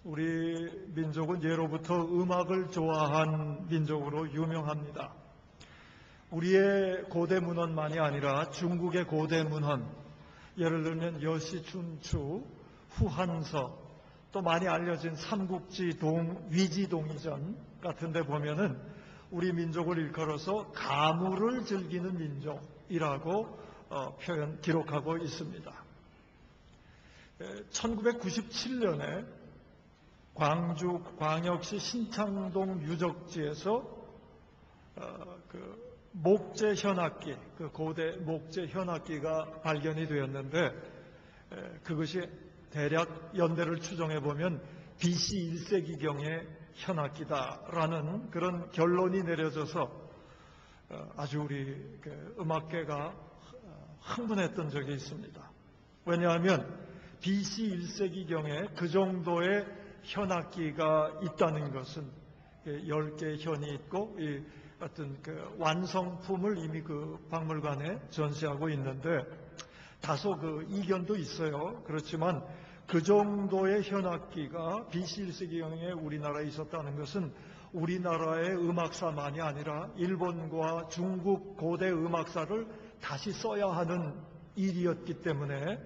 우리 민족은 예로부터 음악을 좋아한 민족으로 유명합니다. 우리의 고대 문헌만이 아니라 중국의 고대 문헌, 예를 들면 여시춘추, 후한서, 또 많이 알려진 삼국지 위지동의전 같은 데 보면은 우리 민족을 일컬어서 가무를 즐기는 민족이라고 기록하고 있습니다. 1997년에 광주 광역시 신창동 유적지에서 목재 현악기, 고대 목재 현악기가 발견이 되었는데 그것이 대략 연대를 추정해 보면 BC 1세기경의 현악기다라는 그런 결론이 내려져서 아주 우리 음악계가 흥분했던 적이 있습니다. 왜냐하면 BC 1세기경에 그 정도의 현악기가 있다는 것은 10개의 현이 있고 어떤 완성품을 이미 그 박물관에 전시하고 있는데 다소 이견도 있어요. 그렇지만 그 정도의 현악기가 BC 1세기경에 우리나라에 있었다는 것은 우리나라의 음악사만이 아니라 일본과 중국 고대 음악사를 다시 써야 하는 일이었기 때문에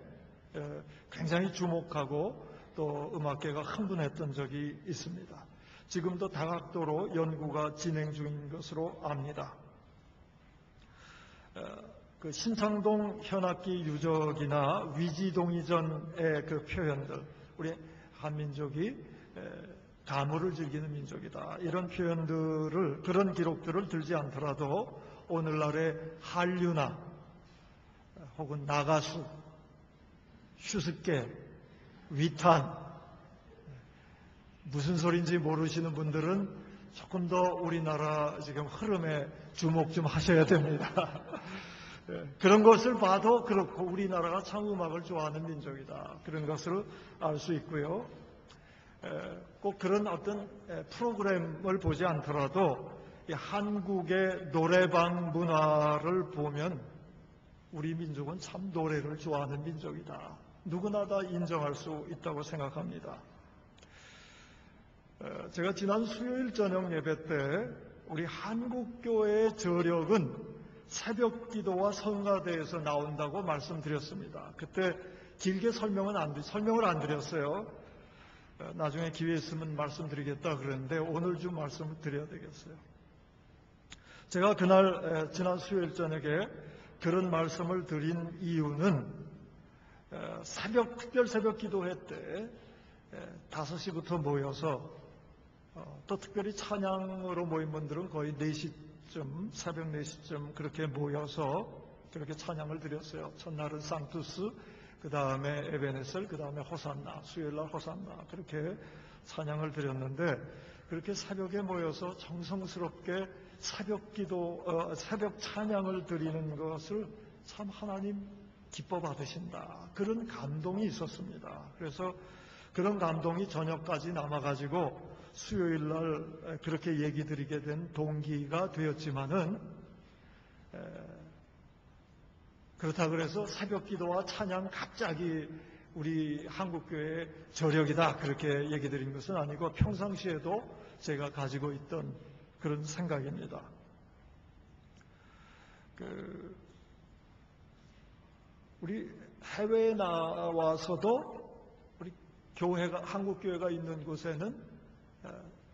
굉장히 주목하고 또 음악계가 흥분했던 적이 있습니다. 지금도 다각도로 연구가 진행 중인 것으로 압니다. 그 신창동 현악기 유적이나 위지동의전의 그 표현들, 우리 한민족이 가무를 즐기는 민족이다, 이런 표현들을, 그런 기록들을 들지 않더라도 오늘날의 한류나 혹은 나가수, 슈스케, 위탄, 무슨 소리인지 모르시는 분들은 조금 더 우리나라 지금 흐름에 주목 좀 하셔야 됩니다. 그런 것을 봐도 그렇고 우리나라가 참 음악을 좋아하는 민족이다, 그런 것을 알 수 있고요. 꼭 그런 어떤 프로그램을 보지 않더라도 한국의 노래방 문화를 보면 우리 민족은 참 노래를 좋아하는 민족이다, 누구나 다 인정할 수 있다고 생각합니다. 제가 지난 수요일 저녁 예배 때 우리 한국교회의 저력은 새벽기도와 성가대에서 나온다고 말씀드렸습니다. 그때 길게 설명을 안 드렸어요. 나중에 기회 있으면 말씀드리겠다 그랬는데 오늘 좀 말씀을 드려야 되겠어요. 제가 그날 지난 수요일 저녁에 그런 말씀을 드린 이유는 특별 새벽 기도회 때 5시부터 모여서 또 특별히 찬양으로 모인 분들은 거의 4시쯤, 새벽 4시쯤 그렇게 모여서 그렇게 찬양을 드렸어요. 첫날은 상투스, 그 다음에 에베네셀, 그 다음에 호산나, 수요일날 호산나, 그렇게 찬양을 드렸는데, 그렇게 새벽에 모여서 정성스럽게 새벽 찬양을 드리는 것을 참 하나님 기뻐 받으신다, 그런 감동이 있었습니다. 그래서 그런 감동이 저녁까지 남아가지고 수요일날 그렇게 얘기 드리게 된 동기가 되었지만은, 그렇다 그래서 새벽 기도와 찬양 갑자기 우리 한국교회의 저력이다 그렇게 얘기 드린 것은 아니고 평상시에도 제가 가지고 있던 그런 생각입니다. 우리 해외에 나와서도 우리 교회가, 한국교회가 있는 곳에는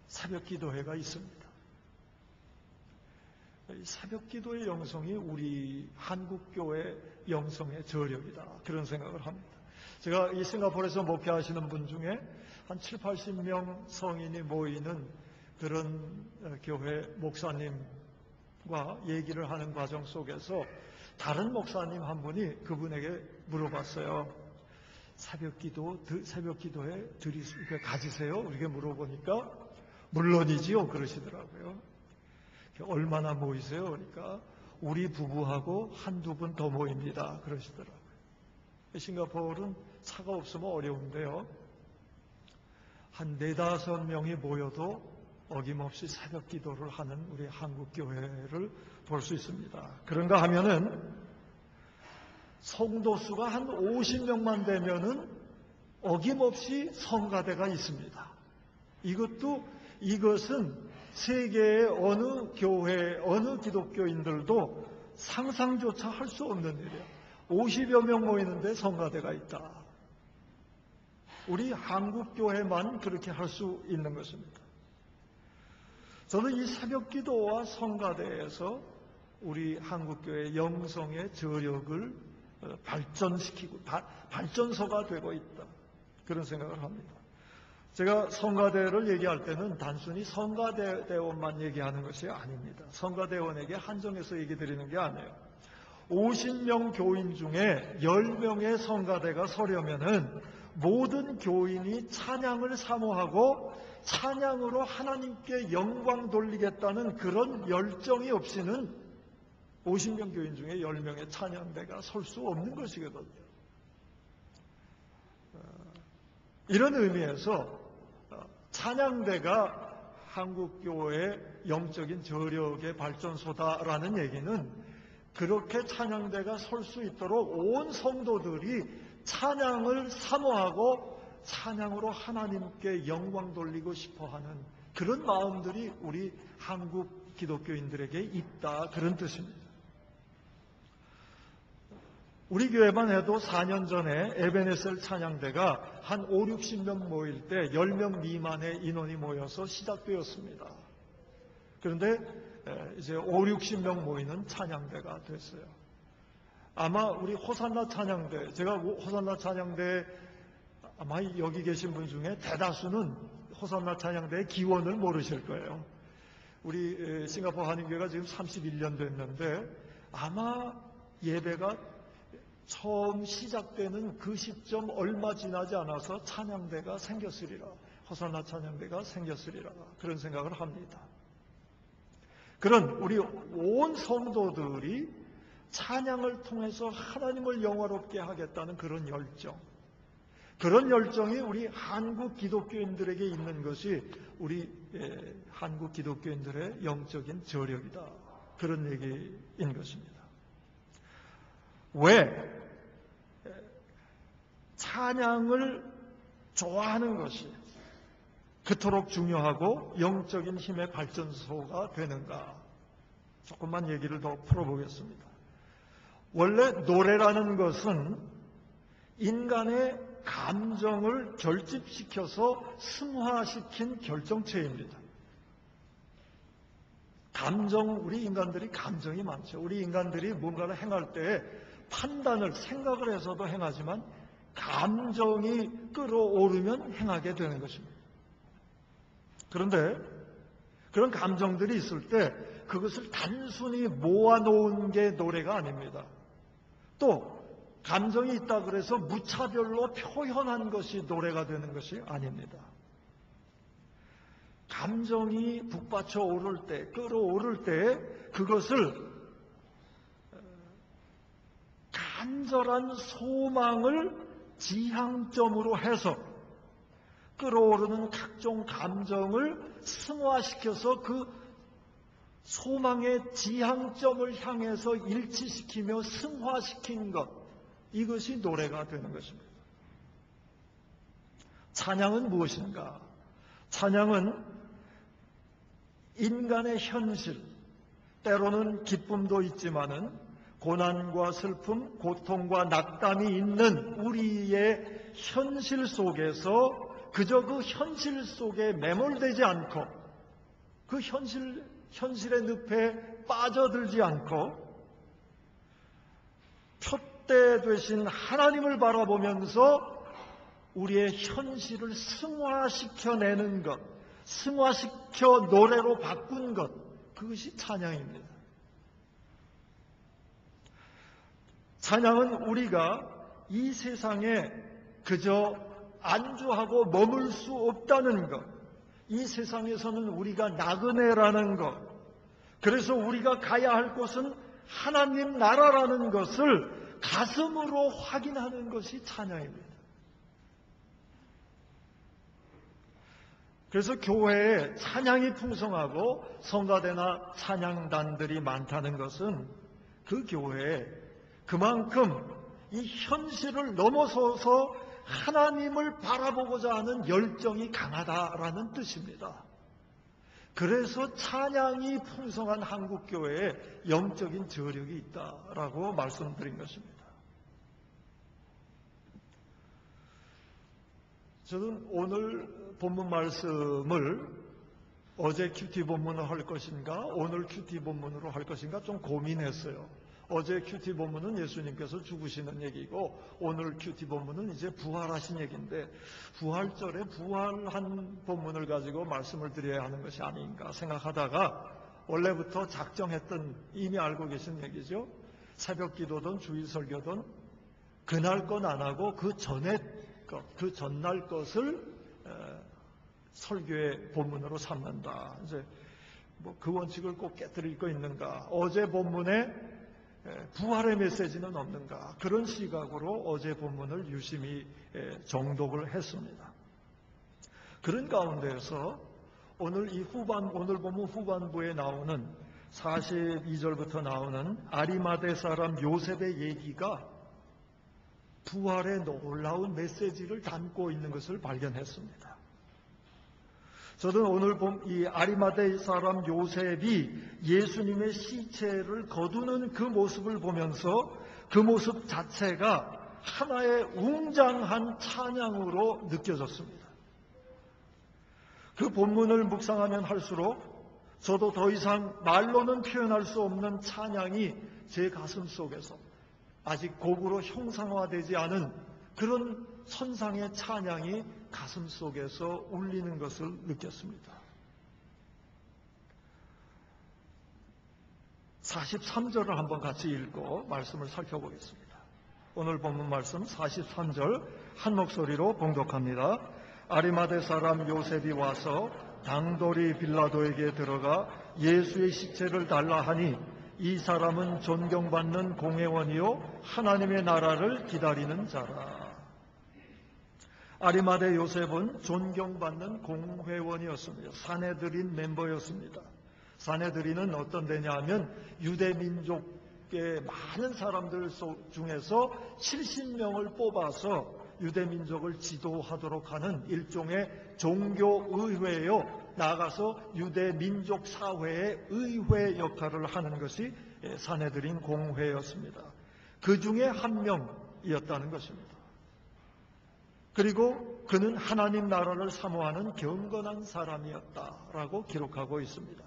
새벽 기도회가 있습니다. 새벽 기도의 영성이 우리 한국교회 영성의 저력이다, 그런 생각을 합니다. 제가 이 싱가포르에서 목회하시는 분 중에 한 7, 80명 성인이 모이는 그런 교회 목사님과 얘기를 하는 과정 속에서 다른 목사님 한 분이 그분에게 물어봤어요. 새벽 기도에 가지세요? 이렇게 물어보니까 물론이지요, 그러시더라고요. 얼마나 모이세요? 그러니까 우리 부부하고 한두 분 더 모입니다, 그러시더라고요. 싱가포르는 차가 없으면 어려운데요, 한 4-5명이 모여도 어김없이 새벽 기도를 하는 우리 한국교회를 볼 수 있습니다. 그런가 하면은 성도 수가 한 50명만 되면은 어김없이 성가대가 있습니다. 이것은 세계의 어느 교회, 어느 기독교인들도 상상조차 할 수 없는 일이에요. 50여 명 모이는데 성가대가 있다. 우리 한국교회만 그렇게 할 수 있는 것입니다. 저는 이 새벽기도와 성가대에서 우리 한국교회 영성의 저력을 발전시키고 발전소가 되고 있다. 그런 생각을 합니다. 제가 성가대를 얘기할 때는 단순히 성가대원만 얘기하는 것이 아닙니다. 성가대원에게 한정해서 얘기 드리는 게 아니에요. 50명 교인 중에 10명의 성가대가 서려면은 모든 교인이 찬양을 사모하고 찬양으로 하나님께 영광 돌리겠다는 그런 열정이 없이는 50명 교인 중에 10명의 찬양대가 설 수 없는 것이거든요. 이런 의미에서 찬양대가 한국교회의 영적인 저력의 발전소다라는 얘기는 그렇게 찬양대가 설 수 있도록 온 성도들이 찬양을 사모하고 찬양으로 하나님께 영광 돌리고 싶어하는 그런 마음들이 우리 한국 기독교인들에게 있다, 그런 뜻입니다. 우리 교회만 해도 4년 전에 에베네셀 찬양대가 한 5, 60명 모일 때 10명 미만의 인원이 모여서 시작되었습니다. 그런데 이제 5, 60명 모이는 찬양대가 됐어요. 아마 우리 호산나 찬양대, 제가 호산나 찬양대 아마 여기 계신 분 중에 대다수는 호산나 찬양대의 기원을 모르실 거예요. 우리 싱가포르 한인교회가 지금 31년 됐는데 아마 예배가 처음 시작되는 그 시점 얼마 지나지 않아서 찬양대가 생겼으리라, 호산나 찬양대가 생겼으리라, 그런 생각을 합니다. 그런 우리 온 성도들이 찬양을 통해서 하나님을 영화롭게 하겠다는 그런 열정이 우리 한국 기독교인들에게 있는 것이 우리 한국 기독교인들의 영적인 저력이다, 그런 얘기인 것입니다. 왜 찬양을 좋아하는 것이 그토록 중요하고 영적인 힘의 발전소가 되는가? 조금만 얘기를 더 풀어보겠습니다. 원래 노래라는 것은 인간의 감정을 결집시켜서 승화시킨 결정체입니다. 우리 인간들이 감정이 많죠. 우리 인간들이 뭔가를 행할 때 판단을, 생각을 해서도 행하지만 감정이 끌어오르면 행하게 되는 것입니다. 그런데 그런 감정들이 있을 때 그것을 단순히 모아놓은 게 노래가 아닙니다. 또 감정이 있다 그래서 무차별로 표현한 것이 노래가 되는 것이 아닙니다. 감정이 북받쳐 오를 때, 끌어오를 때 그것을 간절한 소망을 지향점으로 해서 끌어오르는 각종 감정을 승화시켜서 그 소망의 지향점을 향해서 일치시키며 승화시킨 것, 이것이 노래가 되는 것입니다. 찬양은 무엇인가? 찬양은 인간의 현실, 때로는 기쁨도 있지만은 고난과 슬픔, 고통과 낙담이 있는 우리의 현실 속에서 그저 그 현실 속에 매몰되지 않고 그 현실의 늪에 빠져들지 않고 푯대 되신 하나님을 바라보면서 우리의 현실을 승화시켜내는 것, 승화시켜 노래로 바꾼 것, 그것이 찬양입니다. 찬양은 우리가 이 세상에 그저 안주하고 머물 수 없다는 것, 이 세상에서는 우리가 나그네라는 것, 그래서 우리가 가야 할 곳은 하나님 나라라는 것을 가슴으로 확인하는 것이 찬양입니다. 그래서 교회에 찬양이 풍성하고 성가대나 찬양단들이 많다는 것은 그 교회에 그만큼 이 현실을 넘어서서 하나님을 바라보고자 하는 열정이 강하다라는 뜻입니다. 그래서 찬양이 풍성한 한국교회에 영적인 저력이 있다라고 말씀드린 것입니다. 저는 오늘 본문 말씀을 어제 큐티 본문을 할 것인가 오늘 큐티 본문으로 할 것인가 좀 고민했어요. 어제 큐티 본문은 예수님께서 죽으시는 얘기고 오늘 큐티 본문은 이제 부활하신 얘기인데 부활절에 부활한 본문을 가지고 말씀을 드려야 하는 것이 아닌가 생각하다가 원래부터 작정했던 이미 알고 계신 얘기죠. 새벽 기도든 주일 설교든 그날 건 안 하고 그 전에 그 전날 것을 설교의 본문으로 삼는다. 이제 뭐 그 원칙을 꼭 깨뜨릴 거 있는가? 어제 본문에 부활의 메시지는 없는가? 그런 시각으로 어제 본문을 유심히 정독을 했습니다. 그런 가운데에서 오늘 본문 후반부에 나오는 42절부터 나오는 아리마대 사람 요셉의 얘기가 부활의 놀라운 메시지를 담고 있는 것을 발견했습니다. 저는 오늘 이 아리마대 사람 요셉이 예수님의 시체를 거두는 그 모습을 보면서 그 모습 자체가 하나의 웅장한 찬양으로 느껴졌습니다. 그 본문을 묵상하면 할수록 저도 더 이상 말로는 표현할 수 없는 찬양이 제 가슴 속에서 아직 곡으로 형상화되지 않은 그런 천상의 찬양이 가슴 속에서 울리는 것을 느꼈습니다. 43절을 한번 같이 읽고 말씀을 살펴보겠습니다. 오늘 본문 말씀 43절 한 목소리로 봉독합니다. 아리마대 사람 요셉이 와서 당돌이 빌라도에게 들어가 예수의 시체를 달라 하니 이 사람은 존경받는 공회원이요 하나님의 나라를 기다리는 자라. 아리마대 요셉은 존경받는 공회원이었습니다. 사내들인 멤버였습니다. 사내들인은 어떤 데냐 하면 유대민족의 많은 사람들 중에서 70명을 뽑아서 유대민족을 지도하도록 하는 일종의 종교의회요. 나아가서 유대민족 사회의 의회 역할을 하는 것이 사내들인 공회였습니다. 그 중에 한 명이었다는 것입니다. 그리고 그는 하나님 나라를 사모하는 경건한 사람이었다라고 기록하고 있습니다.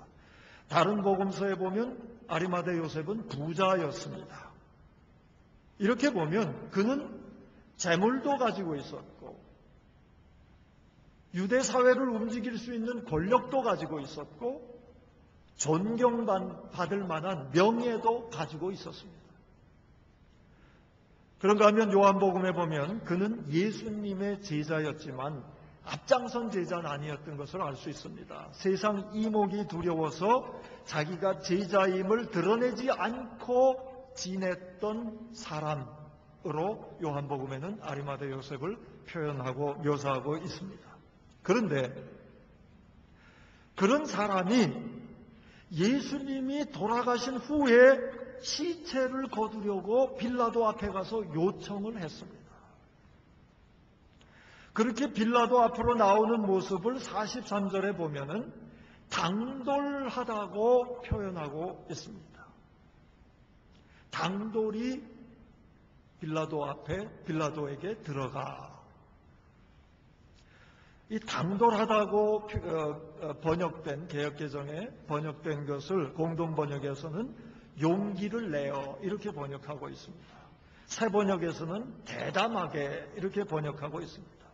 다른 복음서에 보면 아리마대 요셉은 부자였습니다. 이렇게 보면 그는 재물도 가지고 있었고 유대 사회를 움직일 수 있는 권력도 가지고 있었고 존경받을 만한 명예도 가지고 있었습니다. 그런가 하면 요한복음에 보면 그는 예수님의 제자였지만 앞장선 제자는 아니었던 것을 알 수 있습니다. 세상 이목이 두려워서 자기가 제자임을 드러내지 않고 지냈던 사람으로 요한복음에는 아리마대 요셉을 표현하고 묘사하고 있습니다. 그런데 그런 사람이 예수님이 돌아가신 후에 시체를 거두려고 빌라도 앞에 가서 요청을 했습니다. 그렇게 빌라도 앞으로 나오는 모습을 43절에 보면은 당돌하다고 표현하고 있습니다. 당돌이 빌라도에게 들어가. 이 당돌하다고 번역된 개역개정에 번역된 것을 공동번역에서는 용기를 내어 이렇게 번역하고 있습니다. 새 번역에서는 대담하게 이렇게 번역하고 있습니다.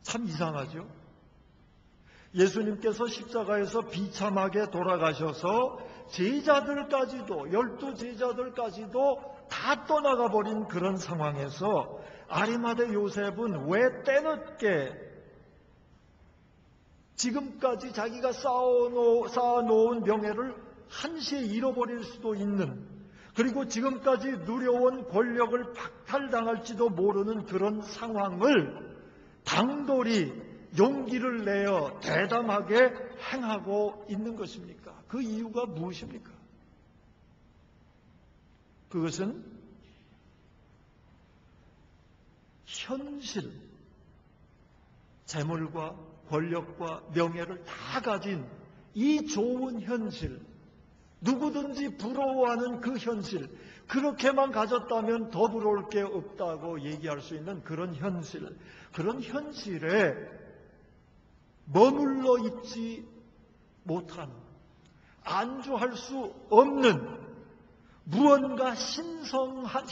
참 이상하죠? 예수님께서 십자가에서 비참하게 돌아가셔서 제자들까지도 12 제자들까지도 다 떠나가 버린 그런 상황에서 아리마대 요셉은 왜 때늦게 지금까지 자기가 쌓아놓은 명예를 한시에 잃어버릴 수도 있는, 그리고 지금까지 누려온 권력을 박탈당할지도 모르는 그런 상황을 당돌이 용기를 내어 대담하게 행하고 있는 것입니까? 그 이유가 무엇입니까? 그것은 현실, 재물과 권력과 명예를 다 가진 이 좋은 현실, 누구든지 부러워하는 그 현실, 그렇게만 가졌다면 더 부러울 게 없다고 얘기할 수 있는 그런 현실, 그런 현실에 머물러 있지 못한, 안주할 수 없는 무언가 신성한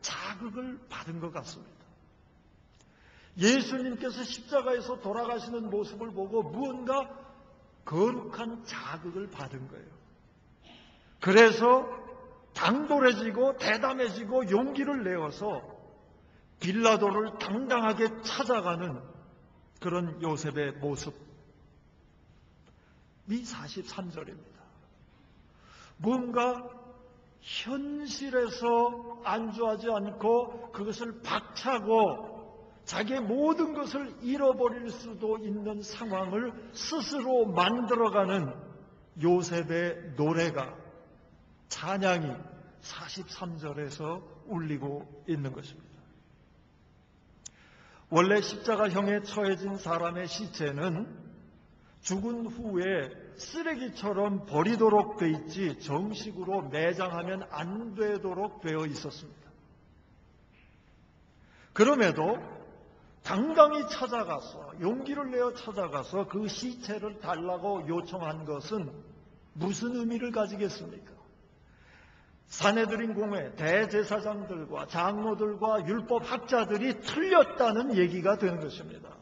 자극을 받은 것 같습니다. 예수님께서 십자가에서 돌아가시는 모습을 보고 무언가 거룩한 자극을 받은 거예요. 그래서 당돌해지고 대담해지고 용기를 내어서 빌라도를 당당하게 찾아가는 그런 요셉의 모습이 43절입니다. 뭔가 현실에서 안주하지 않고 그것을 박차고 자기의 모든 것을 잃어버릴 수도 있는 상황을 스스로 만들어가는 요셉의 노래가, 찬양이 43절에서 울리고 있는 것입니다. 원래 십자가형에 처해진 사람의 시체는 죽은 후에 쓰레기처럼 버리도록 돼 있지 정식으로 매장하면 안 되도록 되어 있었습니다. 그럼에도 당당히 찾아가서, 용기를 내어 찾아가서 그 시체를 달라고 요청한 것은 무슨 의미를 가지겠습니까? 산헤드린 공회, 대제사장들과 장로들과 율법학자들이 틀렸다는 얘기가 되는 것입니다.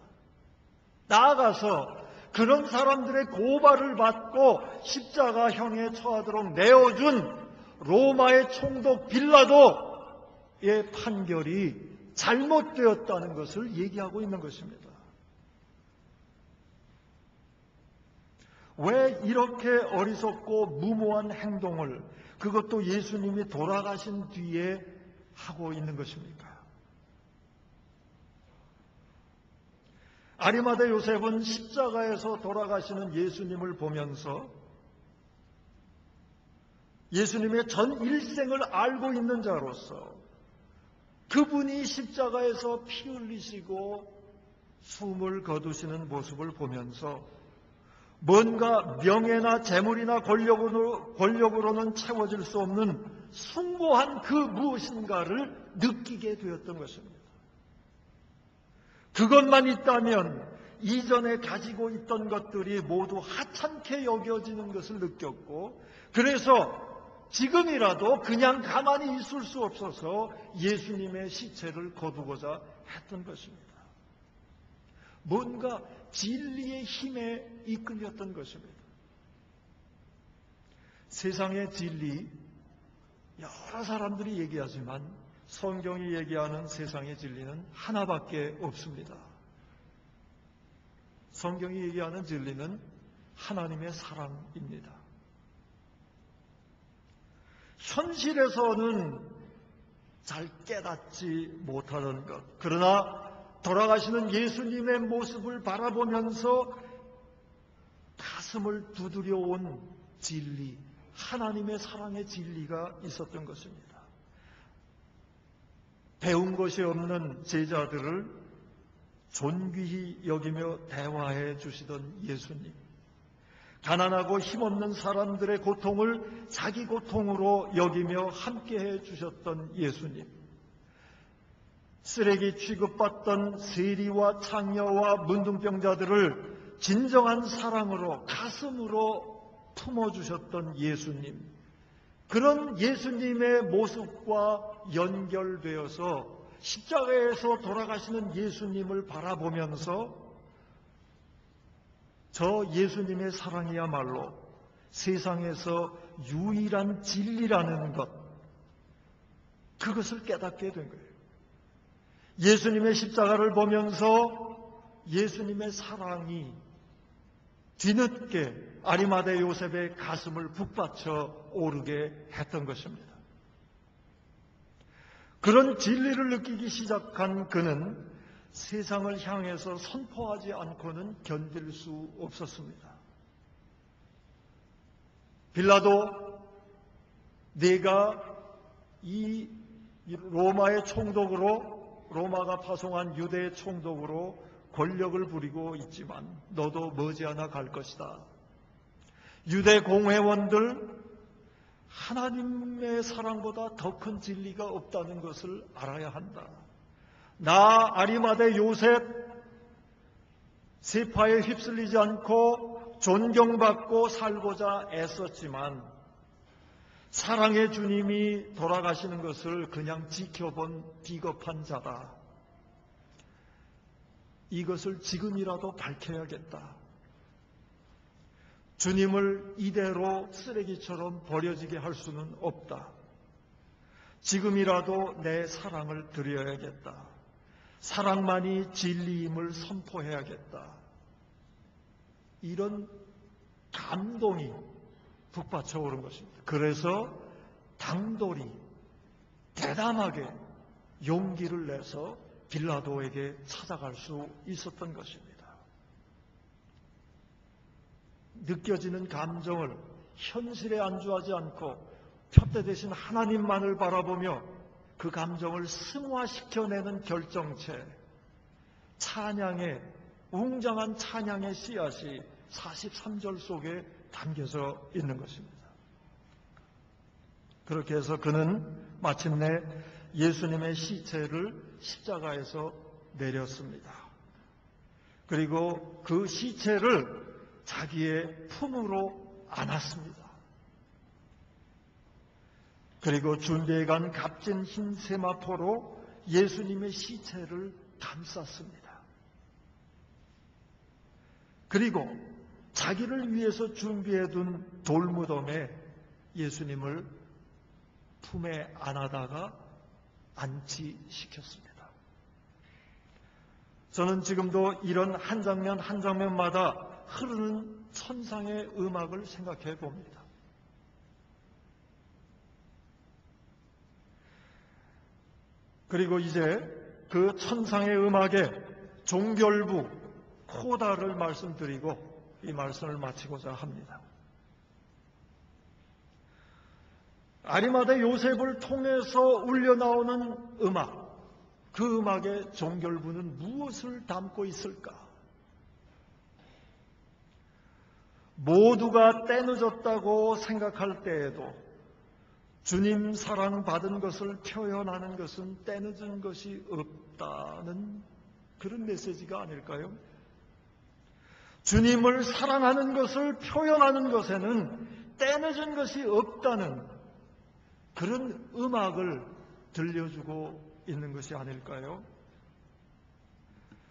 나아가서 그런 사람들의 고발을 받고 십자가형에 처하도록 내어준 로마의 총독 빌라도의 판결이 잘못되었다는 것을 얘기하고 있는 것입니다. 왜 이렇게 어리석고 무모한 행동을, 그것도 예수님이 돌아가신 뒤에 하고 있는 것입니까? 아리마대 요셉은 십자가에서 돌아가시는 예수님을 보면서 예수님의 전 일생을 알고 있는 자로서 그분이 십자가에서 피 흘리시고 숨을 거두시는 모습을 보면서 뭔가 명예나 재물이나 권력으로는 채워질 수 없는 숭고한 그 무엇인가를 느끼게 되었던 것입니다. 그것만 있다면 이전에 가지고 있던 것들이 모두 하찮게 여겨지는 것을 느꼈고, 그래서 지금이라도 그냥 가만히 있을 수 없어서 예수님의 시체를 거두고자 했던 것입니다. 뭔가 진리의 힘에 이끌렸던 것입니다. 세상의 진리, 여러 사람들이 얘기하지만 성경이 얘기하는 세상의 진리는 하나밖에 없습니다. 성경이 얘기하는 진리는 하나님의 사랑입니다. 현실에서는 잘 깨닫지 못하는 것, 그러나 돌아가시는 예수님의 모습을 바라보면서 가슴을 두드려온 진리, 하나님의 사랑의 진리가 있었던 것입니다. 배운 것이 없는 제자들을 존귀히 여기며 대화해 주시던 예수님, 가난하고 힘없는 사람들의 고통을 자기 고통으로 여기며 함께해 주셨던 예수님, 쓰레기 취급받던 세리와 창녀와 문둥병자들을 진정한 사랑으로 가슴으로 품어주셨던 예수님, 그런 예수님의 모습과 연결되어서 십자가에서 돌아가시는 예수님을 바라보면서 저 예수님의 사랑이야말로 세상에서 유일한 진리라는 것, 그것을 깨닫게 된 거예요. 예수님의 십자가를 보면서 예수님의 사랑이 뒤늦게 아리마대 요셉의 가슴을 북받쳐 오르게 했던 것입니다. 그런 진리를 느끼기 시작한 그는 세상을 향해서 선포하지 않고는 견딜 수 없었습니다. 빌라도, 내가 이 로마의 총독으로 로마가 파송한 유대의 총독으로 권력을 부리고 있지만 너도 머지않아 갈 것이다. 유대 공회원들, 하나님의 사랑보다 더 큰 진리가 없다는 것을 알아야 한다. 나 아리마대 요셉, 세파에 휩쓸리지 않고 존경받고 살고자 애썼지만 사랑의 주님이 돌아가시는 것을 그냥 지켜본 비겁한 자다. 이것을 지금이라도 밝혀야겠다. 주님을 이대로 쓰레기처럼 버려지게 할 수는 없다. 지금이라도 내 사랑을 드려야겠다. 사랑만이 진리임을 선포해야겠다. 이런 감동이 북받쳐 오른 것입니다. 그래서 당돌이 대담하게 용기를 내서 빌라도에게 찾아갈 수 있었던 것입니다. 느껴지는 감정을 현실에 안주하지 않고 푯대 대신 하나님만을 바라보며 그 감정을 승화시켜내는 결정체, 찬양의 웅장한 찬양의 씨앗이 43절 속에 담겨져 있는 것입니다. 그렇게 해서 그는 마침내 예수님의 시체를 십자가에서 내렸습니다. 그리고 그 시체를 자기의 품으로 안았습니다. 그리고 준비해간 값진 흰 세마포로 예수님의 시체를 감쌌습니다. 그리고 자기를 위해서 준비해둔 돌무덤에 예수님을 품에 안아다가 안치시켰습니다. 저는 지금도 이런 한 장면 한 장면마다 흐르는 천상의 음악을 생각해 봅니다. 그리고 이제 그 천상의 음악의 종결부 코다를 말씀드리고 이 말씀을 마치고자 합니다. 아리마대 요셉을 통해서 울려나오는 음악, 그 음악의 종결부는 무엇을 담고 있을까? 모두가 때늦었다고 생각할 때에도 주님 사랑받은 것을 표현하는 것은 때늦은 것이 없다는 그런 메시지가 아닐까요? 주님을 사랑하는 것을 표현하는 것에는 때늦은 것이 없다는 그런 음악을 들려주고 있는 것이 아닐까요?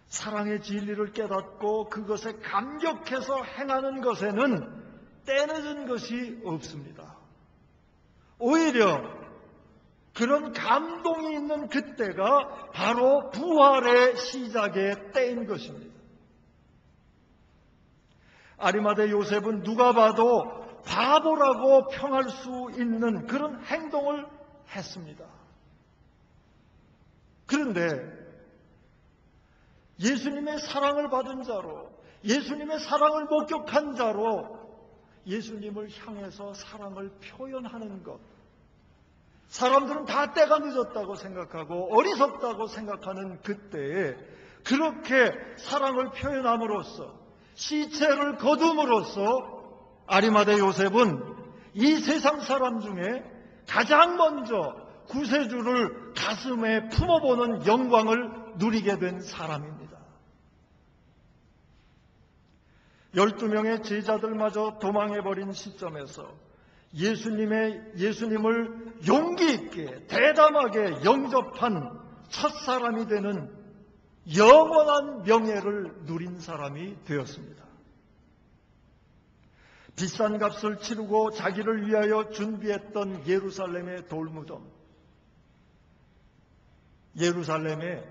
사랑의 진리를 깨닫고 그것에 감격해서 행하는 것에는 때늦은 것이 없습니다. 오히려 그런 감동이 있는 그때가 바로 부활의 시작의 때인 것입니다. 아리마대 요셉은 누가 봐도 바보라고 평할 수 있는 그런 행동을 했습니다. 그런데 예수님의 사랑을 받은 자로, 예수님의 사랑을 목격한 자로 예수님을 향해서 사랑을 표현하는 것, 사람들은 다 때가 늦었다고 생각하고 어리석다고 생각하는 그때에 그렇게 사랑을 표현함으로써 시체를 거둠으로써 아리마대 요셉은 이 세상 사람 중에 가장 먼저 구세주를 가슴에 품어보는 영광을 누리게 된 사람입니다. 12명의 제자들마저 도망해버린 시점에서 예수님을 용기 있게 대담하게 영접한 첫사람이 되는 영원한 명예를 누린 사람이 되었습니다. 비싼 값을 치르고 자기를 위하여 준비했던 예루살렘의 돌무덤, 예루살렘에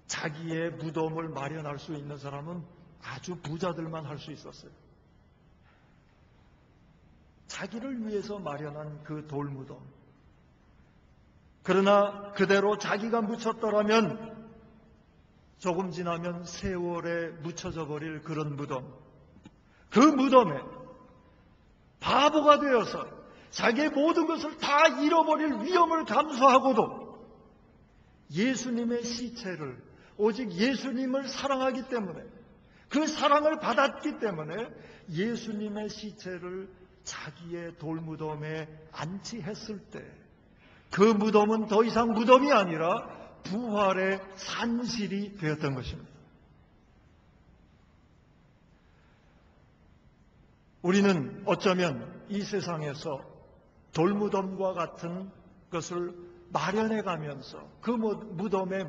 자기의 무덤을 마련할 수 있는 사람은 아주 부자들만 할 수 있었어요. 자기를 위해서 마련한 그 돌무덤. 그러나 그대로 자기가 묻혔더라면 조금 지나면 세월에 묻혀져 버릴 그런 무덤. 그 무덤에 바보가 되어서 자기의 모든 것을 다 잃어버릴 위험을 감수하고도 예수님의 시체를, 오직 예수님을 사랑하기 때문에, 그 사랑을 받았기 때문에 예수님의 시체를 자기의 돌무덤에 안치했을 때 그 무덤은 더 이상 무덤이 아니라 부활의 산실이 되었던 것입니다. 우리는 어쩌면 이 세상에서 돌무덤과 같은 것을 마련해가면서 그 무덤에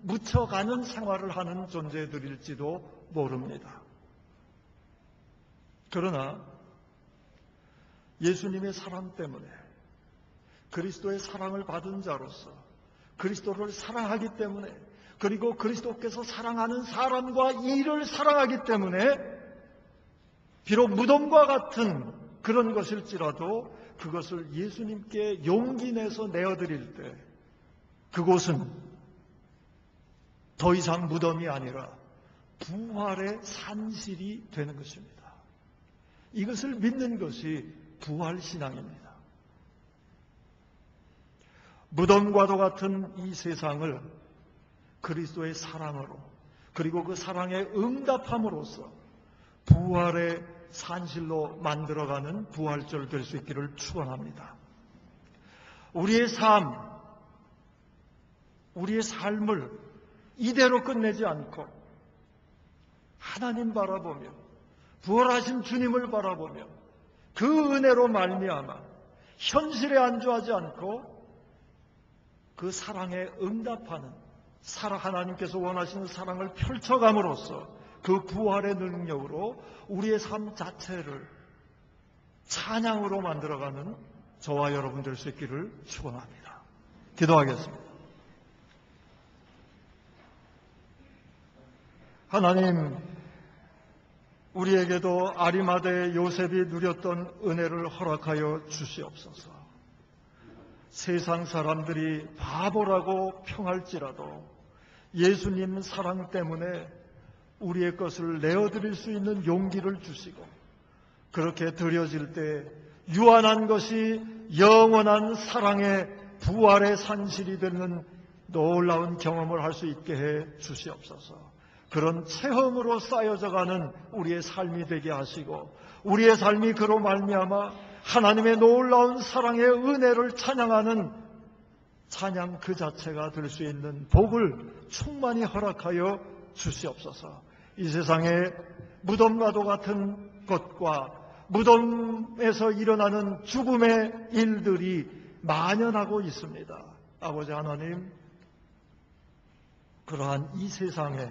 묻혀가는 생활을 하는 존재들일지도 모릅니다. 그러나 예수님의 사랑 때문에, 그리스도의 사랑을 받은 자로서, 그리스도를 사랑하기 때문에, 그리고 그리스도께서 사랑하는 사람과 일을 사랑하기 때문에 비록 무덤과 같은 그런 것일지라도 그것을 예수님께 용기 내서 내어드릴 때 그곳은 더 이상 무덤이 아니라 부활의 산실이 되는 것입니다. 이것을 믿는 것이 부활신앙입니다. 무덤과도 같은 이 세상을 그리스도의 사랑으로, 그리고 그 사랑에 응답함으로써 부활의 산실로 만들어가는 부활절 될 수 있기를 축원합니다. 우리의 삶을 이대로 끝내지 않고 하나님 바라보며, 부활하신 주님을 바라보며 그 은혜로 말미암아 현실에 안주하지 않고 그 사랑에 응답하는, 하나님께서 원하시는 사랑을 펼쳐감으로써 그 부활의 능력으로 우리의 삶 자체를 찬양으로 만들어가는 저와 여러분 될 수 있기를 축원합니다. 기도하겠습니다. 하나님, 우리에게도 아리마다의 요셉이 누렸던 은혜를 허락하여 주시옵소서. 세상 사람들이 바보라고 평할지라도 예수님 사랑 때문에 우리의 것을 내어드릴 수 있는 용기를 주시고, 그렇게 드려질 때 유한한 것이 영원한 사랑의 부활의 산실이 되는 놀라운 경험을 할 수 있게 해 주시옵소서. 그런 체험으로 쌓여져가는 우리의 삶이 되게 하시고, 우리의 삶이 그로 말미암아 하나님의 놀라운 사랑의 은혜를 찬양하는 찬양 그 자체가 될 수 있는 복을 충만히 허락하여 주시옵소서. 이 세상에 무덤과도 같은 것과 무덤에서 일어나는 죽음의 일들이 만연하고 있습니다. 아버지 하나님, 그러한 이 세상에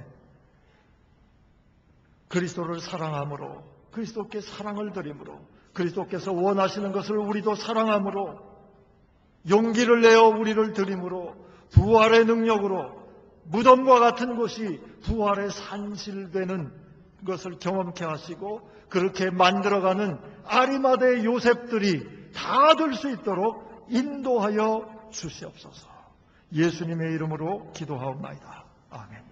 그리스도를 사랑함으로, 그리스도께 사랑을 드림으로, 그리스도께서 원하시는 것을 우리도 사랑함으로, 용기를 내어 우리를 드림으로, 부활의 능력으로 무덤과 같은 곳이 부활의 산실되는 것을 경험케 하시고, 그렇게 만들어가는 아리마다의 요셉들이 다 될 수 있도록 인도하여 주시옵소서. 예수님의 이름으로 기도하옵나이다. 아멘.